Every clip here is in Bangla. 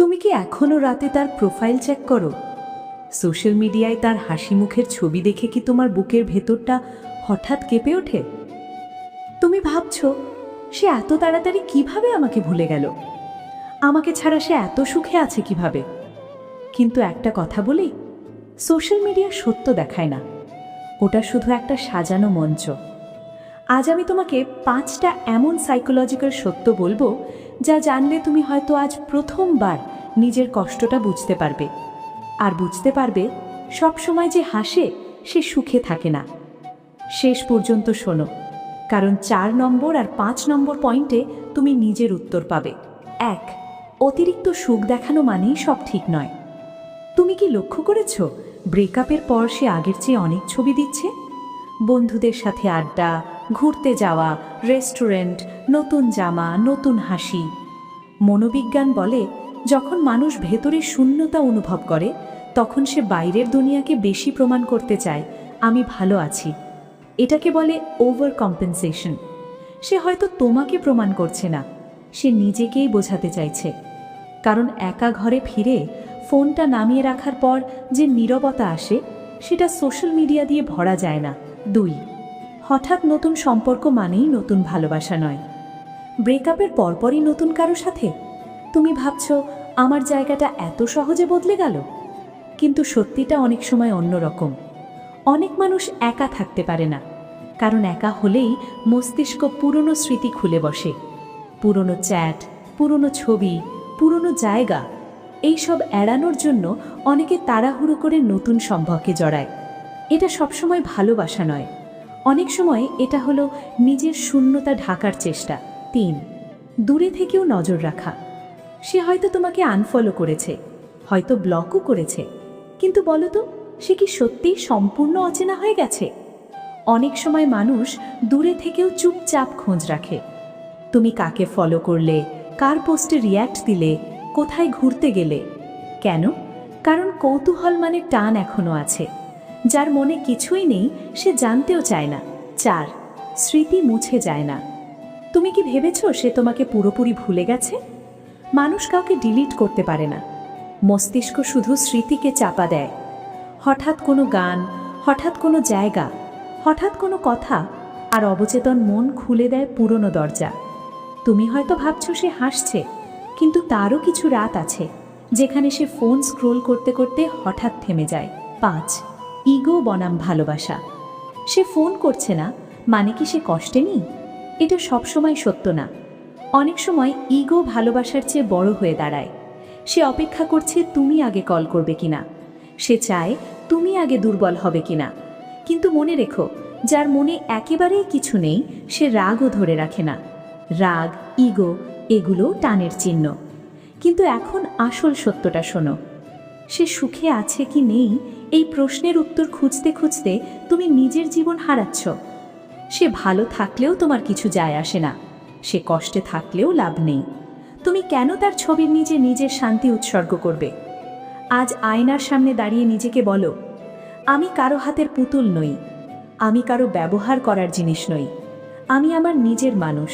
তুমি কি এখনো রাতে তার প্রোফাইল চেক করো? সোশ্যাল মিডিয়ায় তার হাসি মুখের ছবি দেখে কি তোমার বুকের ভেতরটা হঠাৎ কেঁপে ওঠে? তুমি ভাবছো, সে এত তাড়াতাড়ি কিভাবে আমাকে ভুলে গেল? আমাকে ছাড়া সে এত সুখে আছে কিভাবে? কিন্তু একটা কথা বলি, সোশ্যাল মিডিয়া সত্য দেখায় না, ওটা শুধু একটা সাজানো মঞ্চ। আজ আমি তোমাকে 5টা এমন সাইকোলজিক্যাল সত্য বলবো, যা জানলে তুমি হয়তো আজ প্রথমবার নিজের কষ্টটা বুঝতে পারবে। আর বুঝতে পারবে, সবসময় যে হাসে সে সুখে থাকে না। শেষ পর্যন্ত শোনো, কারণ 4 নম্বর আর 5 নম্বর পয়েন্টে তুমি নিজের উত্তর পাবে। 1, অতিরিক্ত সুখ দেখানো মানেই সব ঠিক নয়। তুমি কি লক্ষ্য করেছো, ব্রেকআপের পর সে আগের চেয়ে অনেক ছবি দিচ্ছে? বন্ধুদের সাথে আড্ডা, ঘুরতে যাওয়া, রেস্টুরেন্ট, নতুন জামা, নতুন হাসি। মনোবিজ্ঞান বলে, যখন মানুষ ভেতরে শূন্যতা অনুভব করে, তখন সে বাইরের দুনিয়াকে বেশি প্রমাণ করতে চায়, আমি ভালো আছি। এটাকে বলে ওভার কম্পেনসেশন। সে হয়তো তোমাকে প্রমাণ করছে না, সে নিজেকেই বোঝাতে চাইছে। কারণ একা ঘরে ফিরে ফোনটা নামিয়ে রাখার পর যে নীরবতা আসে, সেটা সোশ্যাল মিডিয়া দিয়ে ভরা যায় না। 2, হঠাৎ নতুন সম্পর্ক মানেই নতুন ভালোবাসা নয়। ব্রেকআপের পরপরই নতুন কারো সাথে তুমি ভাবছো আমার জায়গাটা এত সহজে বদলে গেল, কিন্তু সত্যিটা অনেক সময় অন্যরকম। অনেক মানুষ একা থাকতে পারে না, কারণ একা হলেই মস্তিষ্ক পুরনো স্মৃতি খুলে বসে। পুরনো চ্যাট, পুরনো ছবি, পুরনো জায়গা, এইসব এড়ানোর জন্য অনেকে তাড়াহুড়ো করে নতুন সম্পর্কে জড়ায়। এটা সবসময় ভালোবাসা নয়, অনেক সময় এটা হলো নিজের শূন্যতা ঢাকার চেষ্টা। 3, দূরে থেকেও নজর রাখা। সে হয়তো তোমাকে আনফলো করেছে, হয়তো ব্লকও করেছে, কিন্তু বলো তো, সে কি সত্যিই সম্পূর্ণ অচেনা হয়ে গেছে? অনেক সময় মানুষ দূরে থেকেও চুপচাপ খোঁজ রাখে। তুমি কাকে ফলো করলে, কার পোস্টে রিয়্যাক্ট দিলে, কোথায় ঘুরতে গেলে। কেন? কারণ কৌতূহল মানে টান এখনো আছে। যার মনে কিছুই নেই সে জানতেও চায় না। 4, স্মৃতি মুছে যায় না। তুমি কি ভেবেছো সে তোমাকে পুরোপুরি ভুলে গেছে? মানুষ কাউকে ডিলিট করতে পারে না, মস্তিষ্ক শুধু স্মৃতিকে চাপা দেয়। হঠাৎ কোনো গান, হঠাৎ কোনো জায়গা, হঠাৎ কোনো কথা, আর অবচেতন মন খুলে দেয় পুরনো দরজা। তুমি হয়তো ভাবছো সে হাসছে, কিন্তু তারও কিছু রাত আছে যেখানে সে ফোন স্ক্রোল করতে করতে হঠাৎ থেমে যায়। 5, ইগো বনাম ভালোবাসা। সে ফোন করছে না মানে কি সে কষ্টে নেই? এটা সবসময় সত্য না। অনেক সময় ইগো ভালোবাসার চেয়ে বড় হয়ে দাঁড়ায়। সে অপেক্ষা করছে তুমি আগে কল করবে কিনা, সে চায় তুমি আগে দুর্বল হবে কিনা। কিন্তু মনে রেখো, যার মনে একেবারেই কিছু নেই সে রাগও ধরে রাখে না। রাগ, ইগো, এগুলো টানের চিহ্ন। কিন্তু এখন আসল সত্যটা শোনো, সে সুখে আছে কি নেই এই প্রশ্নের উত্তর খুঁজতে খুঁজতে তুমি নিজের জীবন হারাচ্ছ। সে ভালো থাকলেও তোমার কিছু যায় আসে না, সে কষ্টে থাকলেও লাভ নেই। তুমি কেন তার ছবির নিচে নিজের শান্তি উৎসর্গ করবে? আজ আয়নার সামনে দাঁড়িয়ে নিজেকে বলো, আমি কারো হাতের পুতুল নই, আমি কারো ব্যবহার করার জিনিস নই, আমি আমার নিজের মানুষ।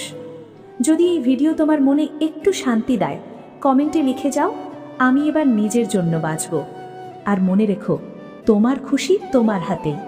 যদি এই ভিডিও তোমার মনে একটু শান্তি দেয়, কমেন্টে লিখে যাও, আমি এবার নিজের জন্য বাঁচব। আর মনে রেখো, তোমার খুশি তোমার হাতেই।